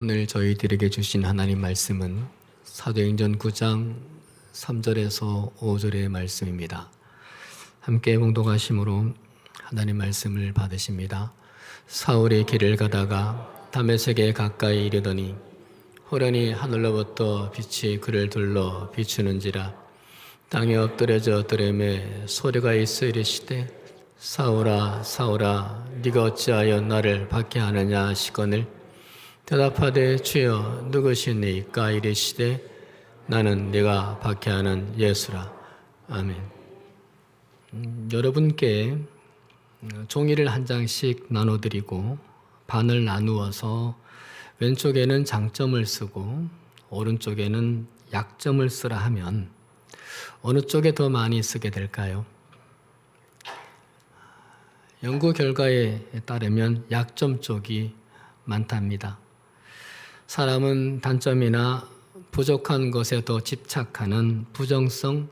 오늘 저희들에게 주신 하나님 말씀은 사도행전 9장 3절에서 5절의 말씀입니다. 함께 봉독하심으로 하나님 말씀을 받으십니다. 사울이 길을 가다가 다메섹에 가까이 이르더니 호련히 하늘로부터 빛이 그를 둘러 비추는지라. 땅에 엎드려져 들음에 소리가 있어 이르시되 사울아 사울아 네가 어찌하여 나를 박해하느냐 하시거늘 대답하되 주여 누구시니까 이르시되 나는 네가 박해하는 예수라. 아멘. 여러분께 종이를 한 장씩 나눠드리고 반을 나누어서 왼쪽에는 장점을 쓰고 오른쪽에는 약점을 쓰라 하면 어느 쪽에 더 많이 쓰게 될까요? 연구 결과에 따르면 약점 쪽이 많답니다. 사람은 단점이나 부족한 것에 더 집착하는 부정성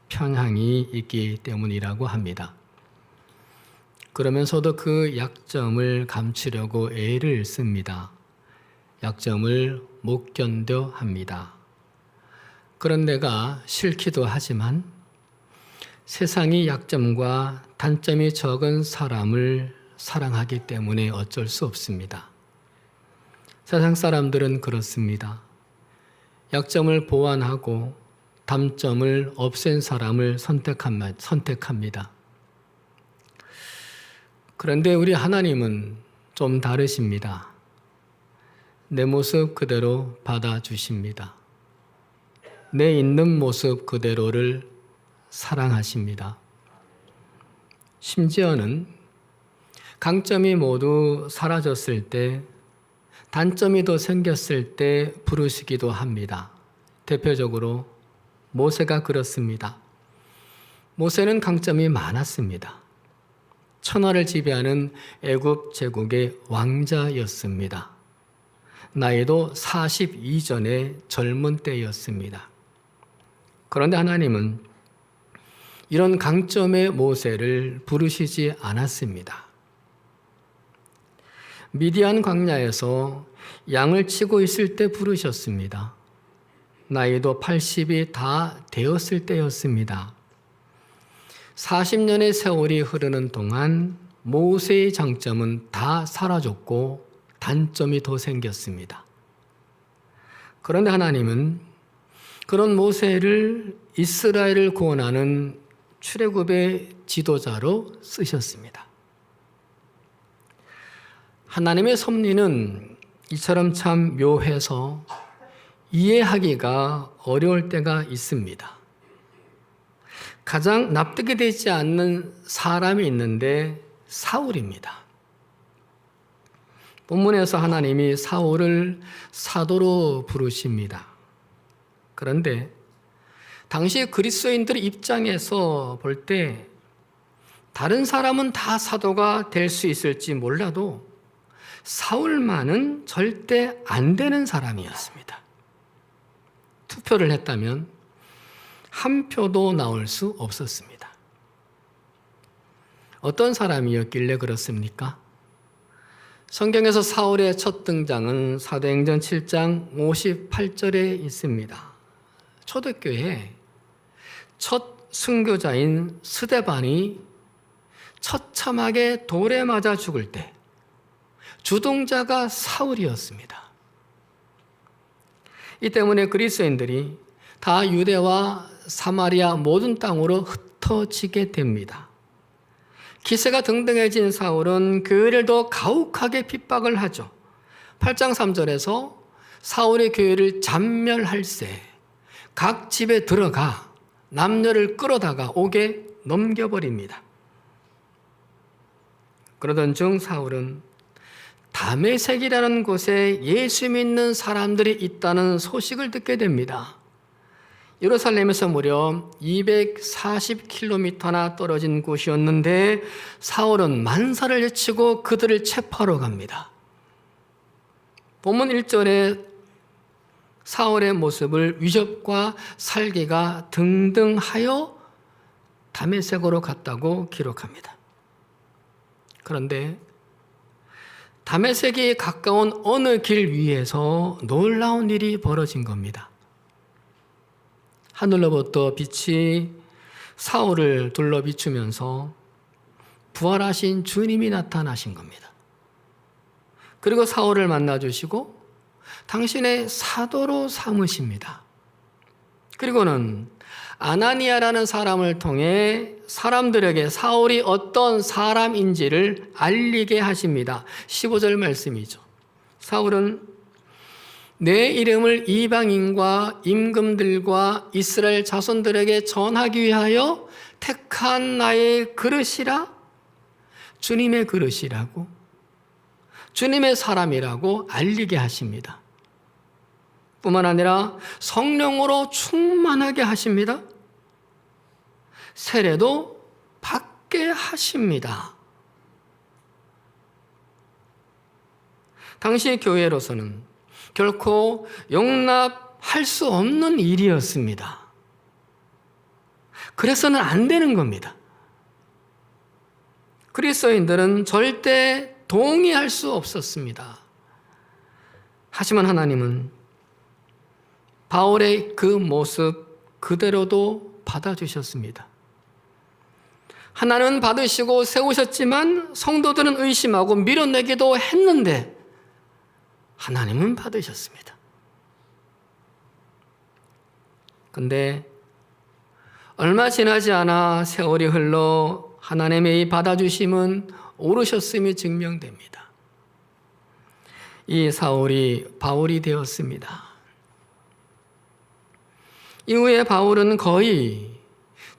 편향이 있기 때문이라고 합니다. 그러면서도 그 약점을 감추려고 애를 씁니다. 약점을 못 견뎌 합니다. 그런 내가 싫기도 하지만 세상이 약점과 단점이 적은 사람을 사랑하기 때문에 어쩔 수 없습니다. 세상 사람들은 그렇습니다. 약점을 보완하고 단점을 없앤 사람을 선택합니다. 그런데 우리 하나님은 좀 다르십니다. 내 모습 그대로 받아주십니다. 내 있는 모습 그대로를 사랑하십니다. 심지어는 강점이 모두 사라졌을 때 단점이 더 생겼을 때 부르시기도 합니다. 대표적으로 모세가 그렇습니다. 모세는 강점이 많았습니다. 천하를 지배하는 애굽 제국의 왕자였습니다. 나이도 42전의 젊은 때였습니다. 그런데 하나님은 이런 강점의 모세를 부르시지 않았습니다. 미디안 광야에서 양을 치고 있을 때 부르셨습니다. 나이도 80이 다 되었을 때였습니다. 40년의 세월이 흐르는 동안 모세의 장점은 다 사라졌고 단점이 더 생겼습니다. 그런데 하나님은 그런 모세를 이스라엘을 구원하는 출애굽의 지도자로 쓰셨습니다. 하나님의 섭리는 이처럼 참 묘해서 이해하기가 어려울 때가 있습니다. 가장 납득이 되지 않는 사람이 있는데 사울입니다. 본문에서 하나님이 사울을 사도로 부르십니다. 그런데 당시 그리스도인들의 입장에서 볼 때 다른 사람은 다 사도가 될 수 있을지 몰라도 사울만은 절대 안 되는 사람이었습니다. 투표를 했다면 한 표도 나올 수 없었습니다. 어떤 사람이었길래 그렇습니까? 성경에서 사울의 첫 등장은 사도행전 7장 58절에 있습니다. 초대교회에 첫 순교자인 스데반이 처참하게 돌에 맞아 죽을 때 주동자가 사울이었습니다. 이 때문에 그리스도인들이 다 유대와 사마리아 모든 땅으로 흩어지게 됩니다. 기세가 등등해진 사울은 교회를 더 가혹하게 핍박을 하죠. 8장 3절에서 사울의 교회를 잔멸할세 각 집에 들어가 남녀를 끌어다가 옥에 넘겨버립니다. 그러던 중 사울은 다메섹이라는 곳에 예수 믿는 사람들이 있다는 소식을 듣게 됩니다. 예루살렘에서 무려 240km나 떨어진 곳이었는데 사울은 만사를 외치고 그들을 체포하러 갑니다. 본문 1절에 사울의 모습을 위협과 살기가 등등하여 다메섹으로 갔다고 기록합니다. 그런데 다메섹이 가까운 어느 길 위에서 놀라운 일이 벌어진 겁니다. 하늘로부터 빛이 사울을 둘러 비추면서 부활하신 주님이 나타나신 겁니다. 그리고 사울을 만나주시고 당신의 사도로 삼으십니다. 그리고는 아나니아라는 사람을 통해 사람들에게 사울이 어떤 사람인지를 알리게 하십니다. 15절 말씀이죠. 사울은 내 이름을 이방인과 임금들과 이스라엘 자손들에게 전하기 위하여 택한 나의 그릇이라, 주님의 그릇이라고, 주님의 사람이라고 알리게 하십니다. 뿐만 아니라 성령으로 충만하게 하십니다. 세례도 받게 하십니다. 당시 교회로서는 결코 용납할 수 없는 일이었습니다. 그래서는 안 되는 겁니다. 그리스도인들은 절대 동의할 수 없었습니다. 하지만 하나님은 바울의 그 모습 그대로도 받아주셨습니다. 하나님은 받으시고 세우셨지만 성도들은 의심하고 밀어내기도 했는데 하나님은 받으셨습니다. 그런데 얼마 지나지 않아 세월이 흘러 하나님의 이 받아주심은 오르셨음이 증명됩니다. 이 사울이 바울이 되었습니다. 이후에 바울은 거의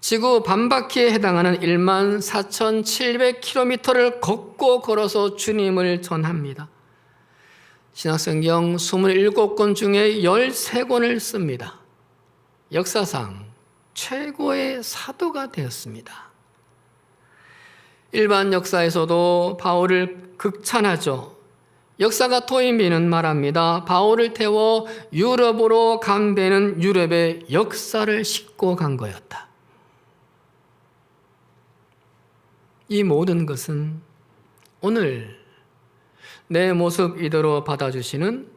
지구 반바퀴에 해당하는 14,700km를 걷고 걸어서 주님을 전합니다. 신약성경 27권 중에 13권을 씁니다. 역사상 최고의 사도가 되었습니다. 일반 역사에서도 바울을 극찬하죠. 역사가 토인비는 말합니다. 바울을 태워 유럽으로 간 데는 유럽의 역사를 싣고 간 거였다. 이 모든 것은 오늘 내 모습 이대로 받아주시는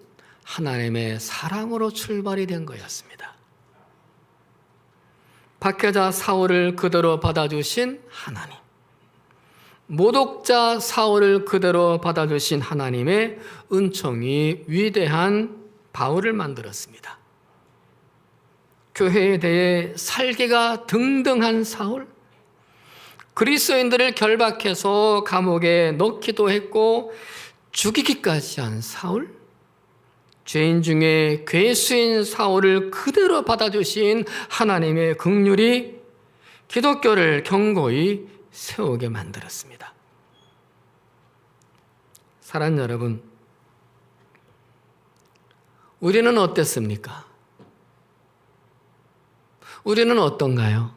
하나님의 사랑으로 출발이 된 거였습니다. 박해자 사울을 그대로 받아주신 하나님, 모독자 사울을 그대로 받아주신 하나님의 은총이 위대한 바울을 만들었습니다. 교회에 대해 살기가 등등한 사울, 그리스도인들을 결박해서 감옥에 넣기도 했고 죽이기까지 한 사울, 죄인 중에 괴수인 사울을 그대로 받아주신 하나님의 긍휼이 기독교를 견고히 세우게 만들었습니다. 사랑하는 여러분, 우리는 어땠습니까? 우리는 어떤가요?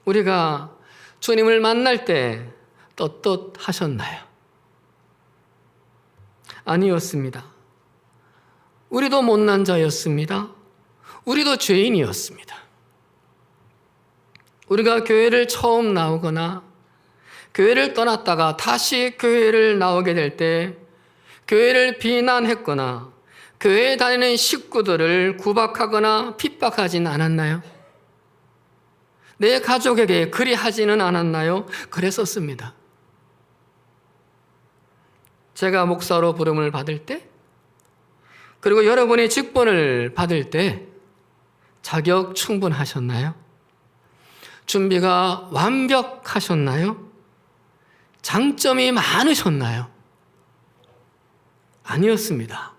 우리가 주님을 만날 때 떳떳하셨나요? 아니었습니다. 우리도 못난 자였습니다. 우리도 죄인이었습니다. 우리가 교회를 처음 나오거나 교회를 떠났다가 다시 교회를 나오게 될 때 교회를 비난했거나 교회에 다니는 식구들을 구박하거나 핍박하진 않았나요? 내 가족에게 그리 하지는 않았나요? 그랬었습니다. 제가 목사로 부름을 받을 때, 그리고 여러분이 직분을 받을 때 자격 충분하셨나요? 준비가 완벽하셨나요? 장점이 많으셨나요? 아니었습니다.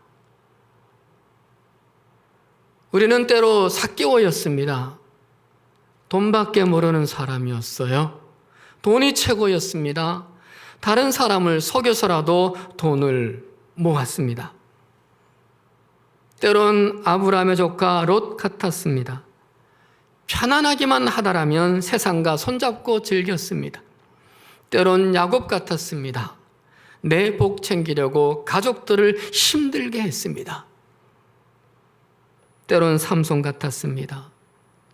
우리는 때로 삭개오였습니다. 돈밖에 모르는 사람이었어요. 돈이 최고였습니다. 다른 사람을 속여서라도 돈을 모았습니다. 때론 아브라함의 조카 롯 같았습니다. 편안하기만 하다라면 세상과 손잡고 즐겼습니다. 때론 야곱 같았습니다. 내 복 챙기려고 가족들을 힘들게 했습니다. 때론 삼손 같았습니다.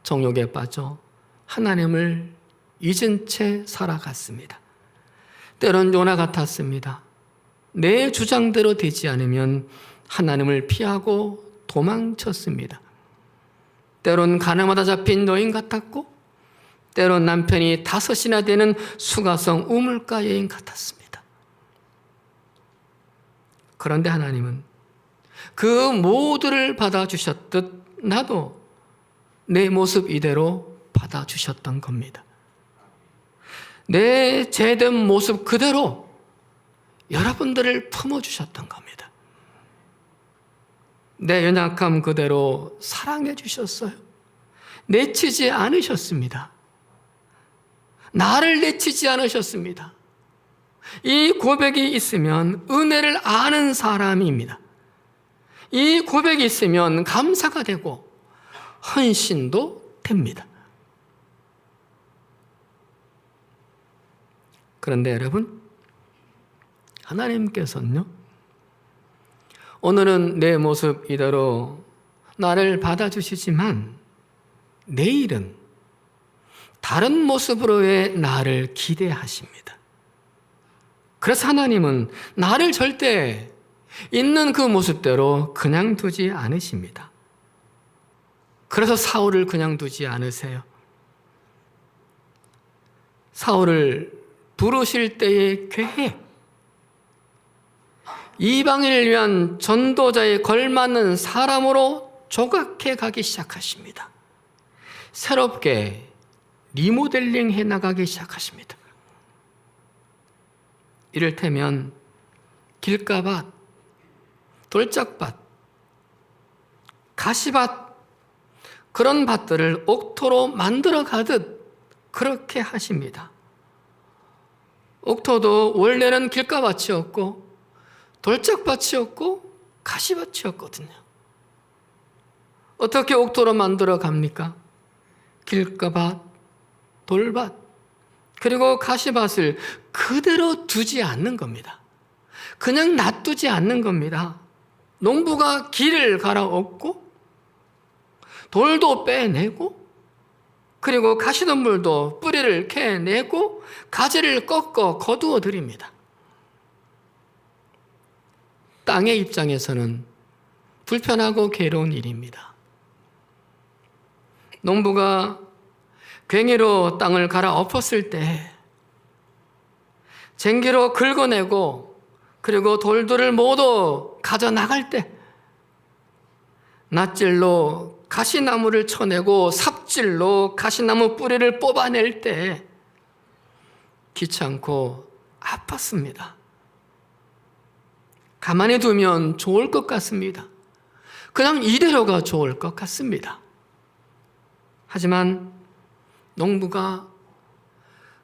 정욕에 빠져 하나님을 잊은 채 살아갔습니다. 때론 요나 같았습니다. 내 주장대로 되지 않으면 하나님을 피하고 도망쳤습니다. 때론 가늠하다 잡힌 노인 같았고, 때론 남편이 5이나 되는 수가성 우물가 여인 같았습니다. 그런데 하나님은 그 모두를 받아주셨듯 나도 내 모습 이대로 받아주셨던 겁니다. 내 죄된 모습 그대로 여러분들을 품어주셨던 겁니다. 내 연약함 그대로 사랑해 주셨어요. 내치지 않으셨습니다. 나를 내치지 않으셨습니다. 이 고백이 있으면 은혜를 아는 사람입니다. 이 고백이 있으면 감사가 되고 헌신도 됩니다. 그런데 여러분, 하나님께서는요, 오늘은 내 모습 이대로 나를 받아주시지만 내일은 다른 모습으로의 나를 기대하십니다. 그래서 하나님은 나를 절대 있는 그 모습대로 그냥 두지 않으십니다. 그래서 사울을 그냥 두지 않으세요. 사울을 부르실 때의 계획, 이방인을 위한 전도자에 걸맞는 사람으로 조각해 가기 시작하십니다. 새롭게 리모델링 해 나가기 시작하십니다. 이를테면 길가밭, 돌짝밭, 가시밭, 그런 밭들을 옥토로 만들어 가듯 그렇게 하십니다. 옥토도 원래는 길가밭이었고 돌짝밭이었고 가시밭이었거든요. 어떻게 옥토로 만들어 갑니까? 길가밭, 돌밭, 그리고 가시밭을 그대로 두지 않는 겁니다. 그냥 놔두지 않는 겁니다. 농부가 길을 갈아엎고 돌도 빼내고 그리고 가시덤불도 뿌리를 캐내고 가지를 꺾어 거두어 드립니다. 땅의 입장에서는 불편하고 괴로운 일입니다. 농부가 괭이로 땅을 갈아엎었을 때 쟁기로 긁어내고 그리고 돌들을 모두 가져나갈 때 낫질로 가시나무를 쳐내고 삽질로 가시나무 뿌리를 뽑아낼 때 귀찮고 아팠습니다. 가만히 두면 좋을 것 같습니다. 그냥 이대로가 좋을 것 같습니다. 하지만 농부가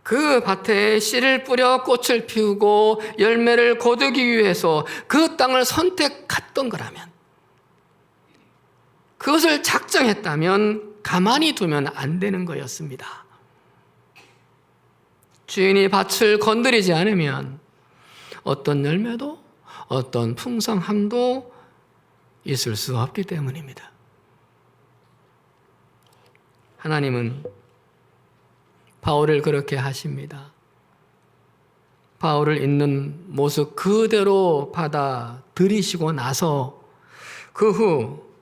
그 밭에 씨를 뿌려 꽃을 피우고 열매를 거두기 위해서 그 땅을 선택했던 거라면, 그것을 작정했다면 가만히 두면 안 되는 거였습니다. 주인이 밭을 건드리지 않으면 어떤 열매도 어떤 풍성함도 있을 수 없기 때문입니다. 하나님은 바울을 그렇게 하십니다. 바울을 있는 모습 그대로 받아들이시고 나서 그 후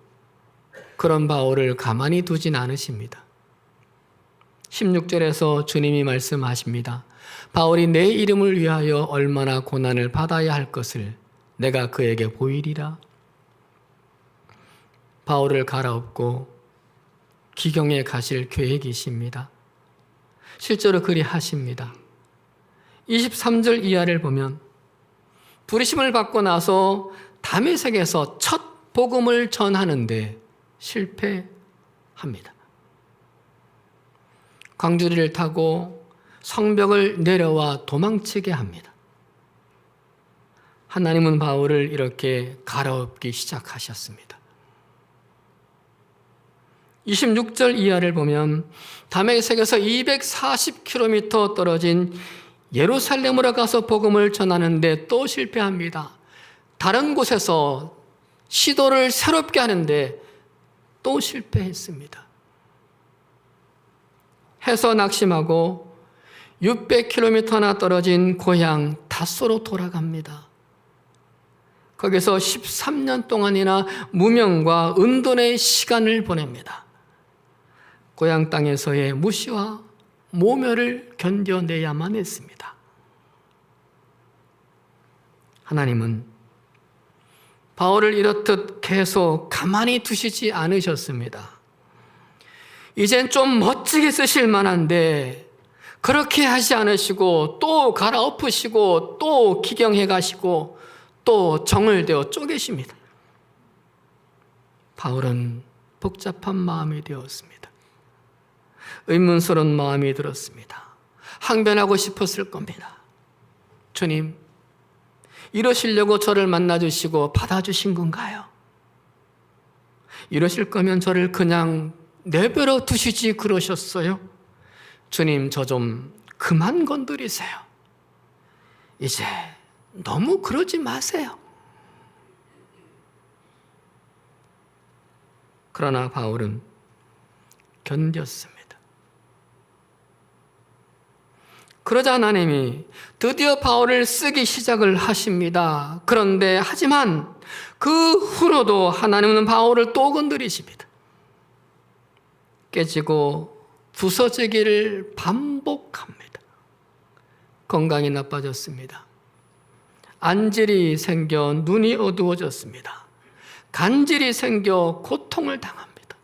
그런 바울을 가만히 두진 않으십니다. 16절에서 주님이 말씀하십니다. 바울이 내 이름을 위하여 얼마나 고난을 받아야 할 것을 내가 그에게 보이리라. 바울을 갈아엎고 기경에 가실 계획이십니다. 실제로 그리 하십니다. 23절 이하를 보면 부르심을 받고 나서 다메섹에서 첫 복음을 전하는데 실패합니다. 광주리를 타고 성벽을 내려와 도망치게 합니다. 하나님은 바울을 이렇게 갈아엎기 시작하셨습니다. 26절 이하를 보면 다메섹에서 240km 떨어진 예루살렘으로 가서 복음을 전하는데 또 실패합니다. 다른 곳에서 시도를 새롭게 하는데 또 실패했습니다. 해서 낙심하고 600km나 떨어진 고향 닷소로 돌아갑니다. 거기서 13년 동안이나 무명과 은둔의 시간을 보냅니다. 고향 땅에서의 무시와 모멸을 견뎌내야만 했습니다. 하나님은 바울을 이렇듯 계속 가만히 두시지 않으셨습니다. 이젠 좀 멋지게 쓰실 만한데 그렇게 하지 않으시고 또 갈아엎으시고 또 기경해 가시고 또 정을 대어 쪼개십니다. 바울은 복잡한 마음이 되었습니다. 의문스러운 마음이 들었습니다. 항변하고 싶었을 겁니다. 주님, 이러시려고 저를 만나주시고 받아주신 건가요? 이러실 거면 저를 그냥 내버려 두시지 그러셨어요? 주님, 저 좀 그만 건드리세요. 이제 너무 그러지 마세요. 그러나 바울은 견뎠습니다. 그러자 하나님이 드디어 바울을 쓰기 시작을 하십니다. 그런데 하지만 그 후로도 하나님은 바울을 또 건드리십니다. 깨지고 부서지기를 반복합니다. 건강이 나빠졌습니다. 안질이 생겨 눈이 어두워졌습니다. 간질이 생겨 고통을 당합니다.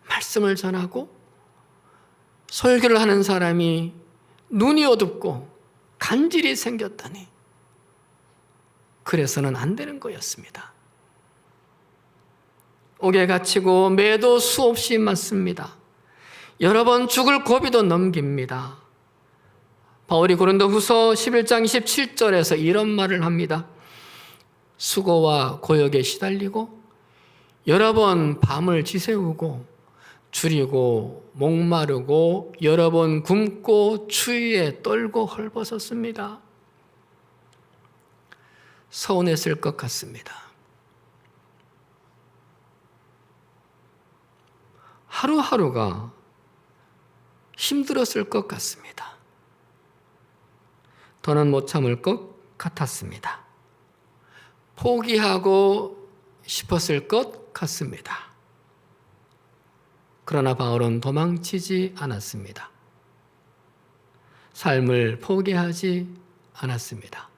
말씀을 전하고 설교를 하는 사람이 눈이 어둡고 간질이 생겼다니, 그래서는 안 되는 거였습니다. 옥에 갇히고 매도 수없이 맞습니다. 여러 번 죽을 고비도 넘깁니다. 바울이 고린도후서 11장 27절에서 이런 말을 합니다. 수고와 고역에 시달리고 여러 번 밤을 지새우고 줄이고 목마르고 여러 번 굶고 추위에 떨고 헐벗었습니다. 서운했을 것 같습니다. 하루하루가 힘들었을 것 같습니다. 더는 못 참을 것 같았습니다. 포기하고 싶었을 것 같습니다. 그러나 바울은 도망치지 않았습니다. 삶을 포기하지 않았습니다.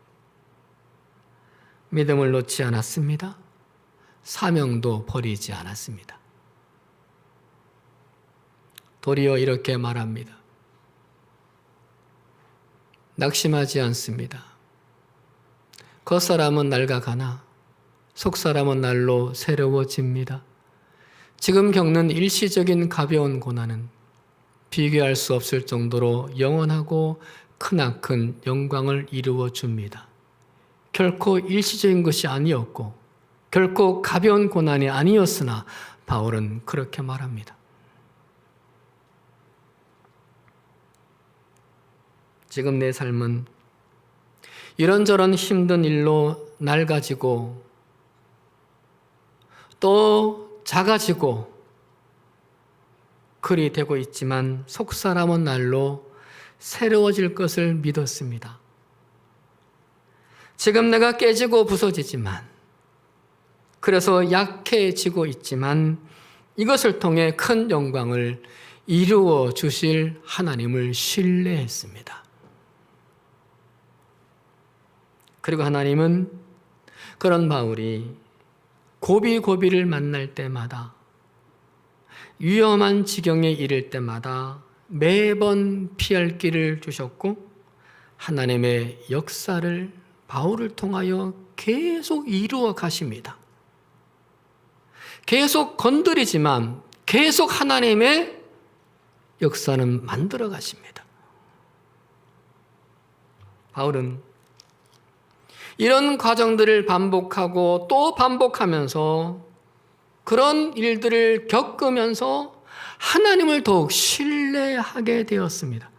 믿음을 놓지 않았습니다. 사명도 버리지 않았습니다. 도리어 이렇게 말합니다. 낙심하지 않습니다. 겉사람은 낡아가나 속사람은 날로 새로워집니다. 지금 겪는 일시적인 가벼운 고난은 비교할 수 없을 정도로 영원하고 크나큰 영광을 이루어 줍니다. 결코 일시적인 것이 아니었고 결코 가벼운 고난이 아니었으나 바울은 그렇게 말합니다. 지금 내 삶은 이런저런 힘든 일로 낡아지고 또 작아지고 그리 되고 있지만 속사람은 날로 새로워질 것을 믿었습니다. 지금 내가 깨지고 부서지지만, 그래서 약해지고 있지만 이것을 통해 큰 영광을 이루어 주실 하나님을 신뢰했습니다. 그리고 하나님은 그런 바울이 고비고비를 만날 때마다, 위험한 지경에 이를 때마다 매번 피할 길을 주셨고 하나님의 역사를 바울을 통하여 계속 이루어 가십니다. 계속 건드리지만 계속 하나님의 역사는 만들어 가십니다. 바울은 이런 과정들을 반복하고 또 반복하면서 그런 일들을 겪으면서 하나님을 더욱 신뢰하게 되었습니다.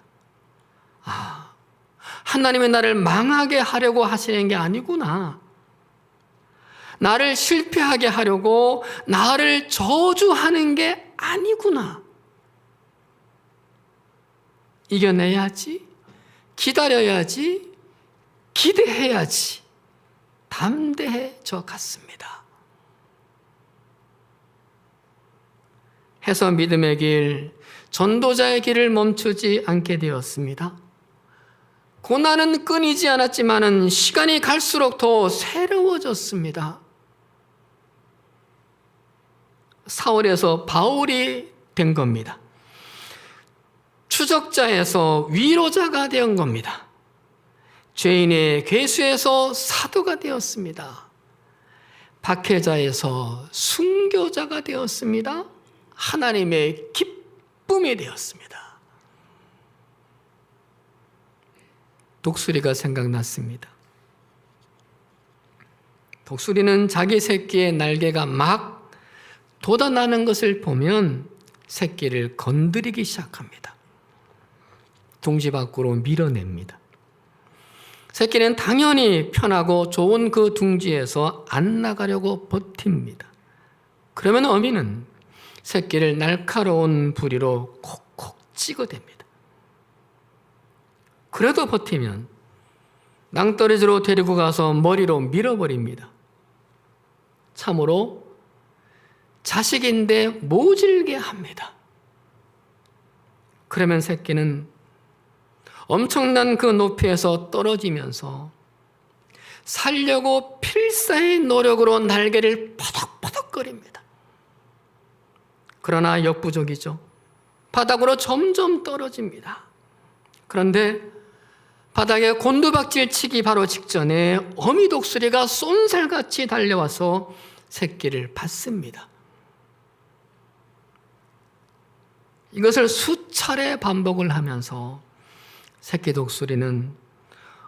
하나님의 나를 망하게 하려고 하시는 게 아니구나. 나를 실패하게 하려고 나를 저주하는 게 아니구나. 이겨내야지, 기다려야지, 기대해야지. 담대해져 갔습니다. 해서 믿음의 길, 전도자의 길을 멈추지 않게 되었습니다. 고난은 끊이지 않았지만 시간이 갈수록 더 새로워졌습니다. 사울에서 바울이 된 겁니다. 추적자에서 위로자가 된 겁니다. 죄인의 괴수에서 사도가 되었습니다. 박해자에서 순교자가 되었습니다. 하나님의 기쁨이 되었습니다. 독수리가 생각났습니다. 독수리는 자기 새끼의 날개가 막 돋아나는 것을 보면 새끼를 건드리기 시작합니다. 둥지 밖으로 밀어냅니다. 새끼는 당연히 편하고 좋은 그 둥지에서 안 나가려고 버팁니다. 그러면 어미는 새끼를 날카로운 부리로 콕콕 찍어댑니다. 그래도 버티면 낭떠러지로 데리고 가서 머리로 밀어버립니다. 참으로 자식인데 모질게 합니다. 그러면 새끼는 엄청난 그 높이에서 떨어지면서 살려고 필사의 노력으로 날개를 퍼덕퍼덕거립니다. 그러나 역부족이죠. 바닥으로 점점 떨어집니다. 그런데 바닥에 곤두박질 치기 바로 직전에 어미 독수리가 쏜살같이 달려와서 새끼를 받습니다. 이것을 수차례 반복을 하면서 새끼 독수리는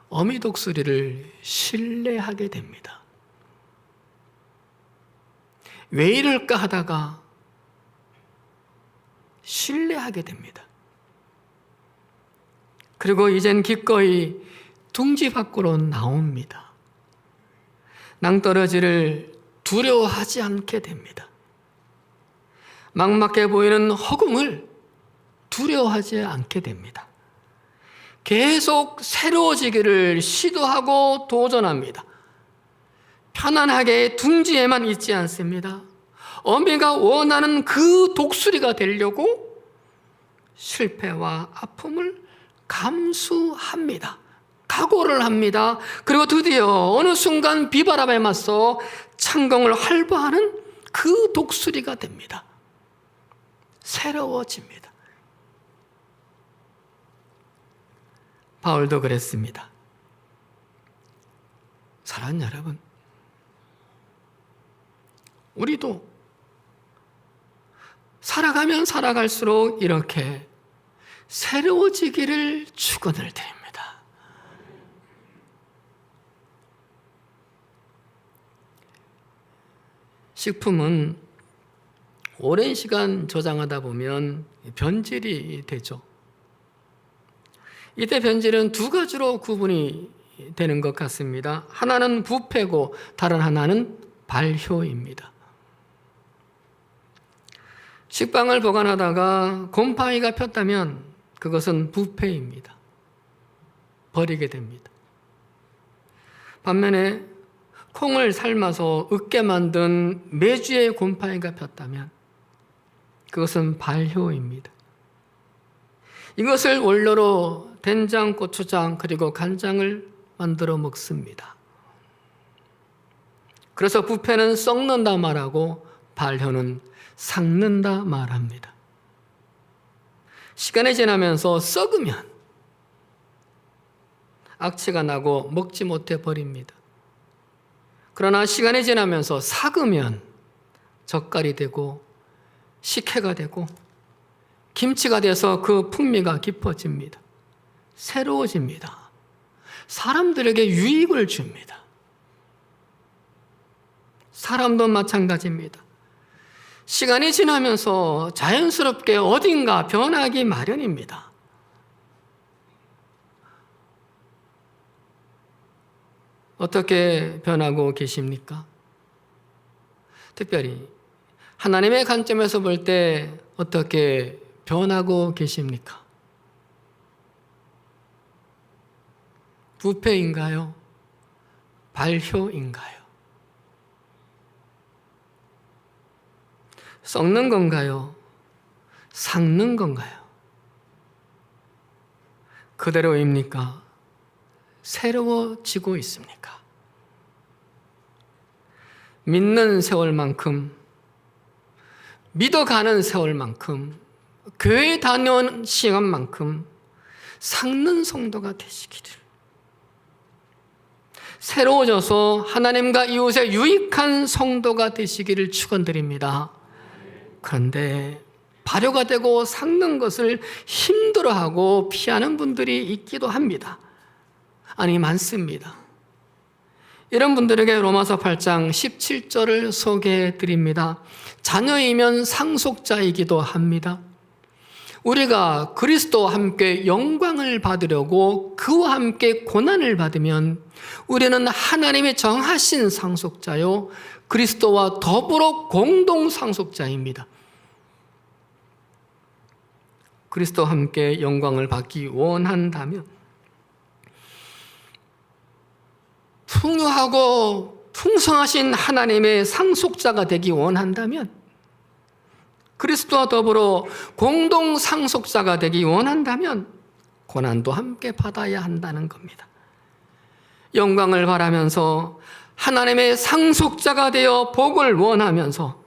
어미 독수리를 신뢰하게 됩니다. 왜 이럴까 하다가 신뢰하게 됩니다. 그리고 이젠 기꺼이 둥지 밖으로 나옵니다. 낭떠러지를 두려워하지 않게 됩니다. 막막해 보이는 허공을 두려워하지 않게 됩니다. 계속 새로워지기를 시도하고 도전합니다. 편안하게 둥지에만 있지 않습니다. 어미가 원하는 그 독수리가 되려고 실패와 아픔을 감수합니다. 각오를 합니다. 그리고 드디어 어느 순간 비바람에 맞서 창공을 활보하는 그 독수리가 됩니다. 새로워집니다. 바울도 그랬습니다. 사랑하는 여러분, 우리도 살아가면 살아갈수록 이렇게 새로워지기를 축원을 드립니다. 식품은 오랜 시간 저장하다 보면 변질이 되죠. 이때 변질은 두 가지로 구분이 되는 것 같습니다. 하나는 부패고 다른 하나는 발효입니다. 식빵을 보관하다가 곰팡이가 폈다면 그것은 부패입니다. 버리게 됩니다. 반면에 콩을 삶아서 으깨 만든 메주에 곰팡이가 폈다면 그것은 발효입니다. 이것을 원료로 된장, 고추장 그리고 간장을 만들어 먹습니다. 그래서 부패는 썩는다 말하고 발효는 삭는다 말합니다. 시간이 지나면서 썩으면 악취가 나고 먹지 못해 버립니다. 그러나 시간이 지나면서 삭으면 젓갈이 되고 식혜가 되고 김치가 돼서 그 풍미가 깊어집니다. 새로워집니다. 사람들에게 유익을 줍니다. 사람도 마찬가지입니다. 시간이 지나면서 자연스럽게 어딘가 변하기 마련입니다. 어떻게 변하고 계십니까? 특별히 하나님의 관점에서 볼 때 어떻게 변하고 계십니까? 부패인가요? 발효인가요? 썩는 건가요? 삭는 건가요? 그대로입니까? 새로워지고 있습니까? 믿는 세월만큼, 믿어가는 세월만큼, 교회 다녀온 시간만큼 삭는 성도가 되시기를, 새로워져서 하나님과 이웃에 유익한 성도가 되시기를 축원드립니다. 그런데 발효가 되고 삭는 것을 힘들어하고 피하는 분들이 있기도 합니다. 아니, 많습니다. 이런 분들에게 로마서 8장 17절을 소개해 드립니다. 자녀이면 상속자이기도 합니다. 우리가 그리스도와 함께 영광을 받으려고 그와 함께 고난을 받으면 우리는 하나님의 정하신 상속자요, 그리스도와 더불어 공동 상속자입니다. 그리스도와 함께 영광을 받기 원한다면, 풍요하고 풍성하신 하나님의 상속자가 되기 원한다면, 그리스도와 더불어 공동 상속자가 되기 원한다면 고난도 함께 받아야 한다는 겁니다. 영광을 바라면서 하나님의 상속자가 되어 복을 원하면서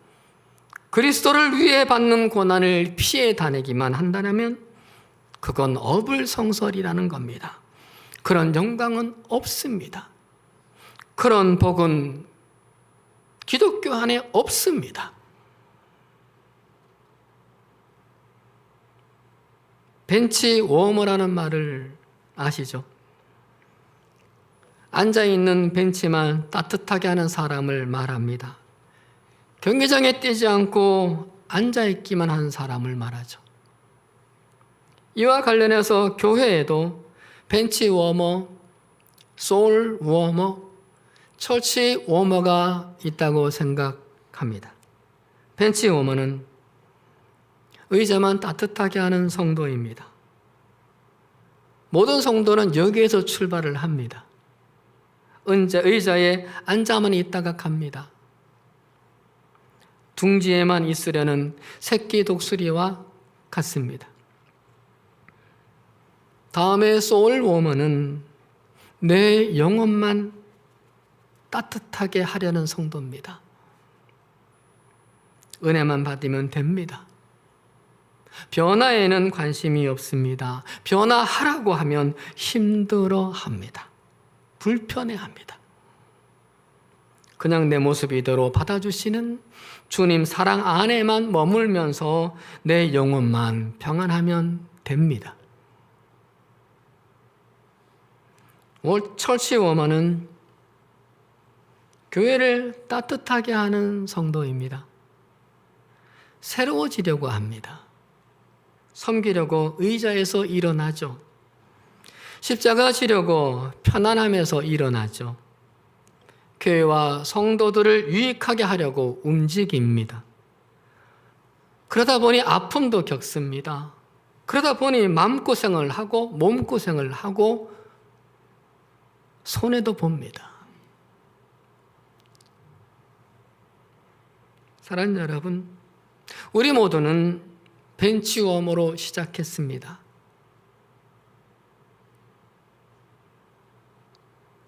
그리스도를 위해 받는 고난을 피해 다니기만 한다면 그건 어불성설이라는 겁니다. 그런 영광은 없습니다. 그런 복은 기독교 안에 없습니다. 벤치 워머라는 말을 아시죠? 앉아있는 벤치만 따뜻하게 하는 사람을 말합니다. 경기장에 뛰지 않고 앉아있기만 한 사람을 말하죠. 이와 관련해서 교회에도 벤치 워머, 소울 워머, 처치 워머가 있다고 생각합니다. 벤치 워머는 의자만 따뜻하게 하는 성도입니다. 모든 성도는 여기에서 출발을 합니다. 의자에 앉아만 있다가 갑니다. 둥지에만 있으려는 새끼 독수리와 같습니다. 다음에 소울 워머는 내 영혼만 따뜻하게 하려는 성도입니다. 은혜만 받으면 됩니다. 변화에는 관심이 없습니다. 변화하라고 하면 힘들어합니다. 불편해합니다. 그냥 내 모습 이대로 받아주시는 주님 사랑 안에만 머물면서 내 영혼만 평안하면 됩니다. 처치 워머는 교회를 따뜻하게 하는 성도입니다. 새로워지려고 합니다. 섬기려고 의자에서 일어나죠. 십자가 지려고 편안함에서 일어나죠. 교회와 성도들을 유익하게 하려고 움직입니다. 그러다 보니 아픔도 겪습니다. 그러다 보니 마음고생을 하고 몸고생을 하고 손해도 봅니다. 사랑하는 여러분, 우리 모두는 벤치워머로 시작했습니다.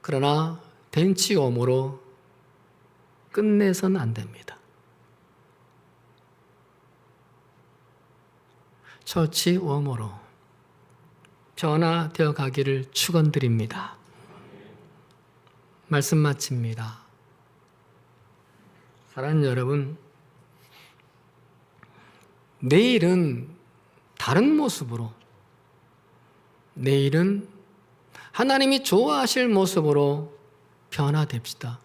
그러나 벤치워머로 끝내선 안 됩니다. 처치워머로 변화되어 가기를 축원드립니다. 말씀 마칩니다. 사랑하는 여러분, 내일은 다른 모습으로, 내일은 하나님이 좋아하실 모습으로 변화됩시다.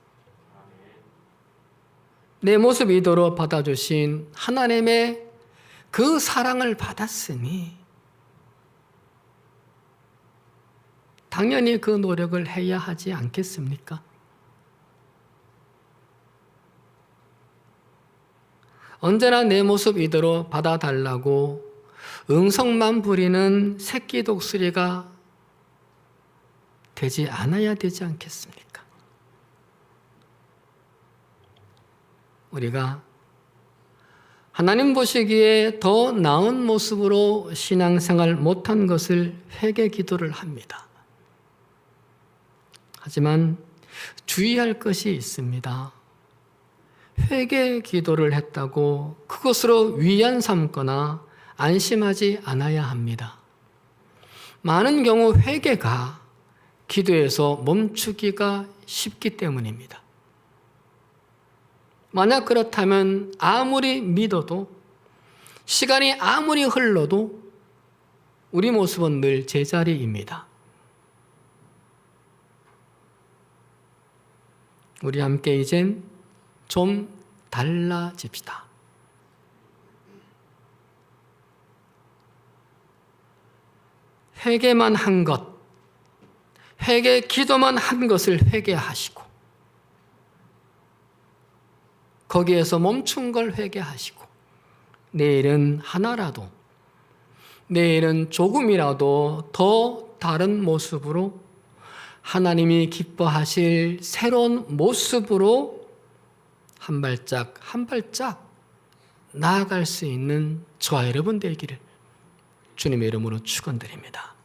내 모습 이대로 받아주신 하나님의 그 사랑을 받았으니 당연히 그 노력을 해야 하지 않겠습니까? 언제나 내 모습 이대로 받아달라고 응성만 부리는 새끼 독수리가 되지 않아야 되지 않겠습니까? 우리가 하나님 보시기에 더 나은 모습으로 신앙생활 못한 것을 회개 기도를 합니다. 하지만 주의할 것이 있습니다. 회개 기도를 했다고 그것으로 위안 삼거나 안심하지 않아야 합니다. 많은 경우 회개가 기도에서 멈추기가 쉽기 때문입니다. 만약 그렇다면 아무리 믿어도, 시간이 아무리 흘러도 우리 모습은 늘 제자리입니다. 우리 함께 이젠 좀 달라집시다. 회개만 한 것, 회개 기도만 한 것을 회개하시고, 거기에서 멈춘 걸 회개하시고, 내일은 하나라도, 내일은 조금이라도 더 다른 모습으로 하나님이 기뻐하실 새로운 모습으로 한 발짝 한 발짝 나아갈 수 있는 저와 여러분 되기를 주님의 이름으로 축원드립니다.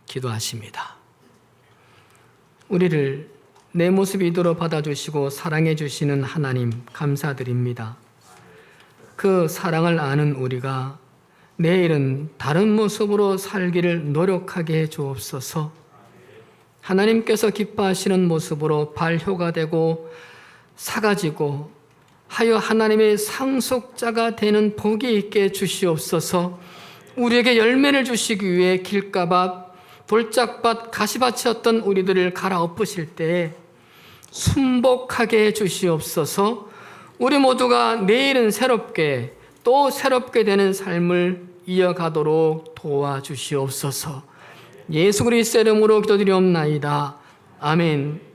기도하십니다. 우리를 내 모습 이대로 받아주시고 사랑해 주시는 하나님 감사드립니다. 그 사랑을 아는 우리가 내일은 다른 모습으로 살기를 노력하게 해 주옵소서. 하나님께서 기뻐하시는 모습으로 발효가 되고 사가지고 하여 하나님의 상속자가 되는 복이 있게 주시옵소서. 우리에게 열매를 주시기 위해 길가밭, 돌짝밭, 가시밭이었던 우리들을 갈아엎으실 때에 순복하게 해 주시옵소서. 우리 모두가 내일은 새롭게 또 새롭게 되는 삶을 이어가도록 도와주시옵소서. 예수 그리스도의 이름으로 기도드리옵나이다. 아멘.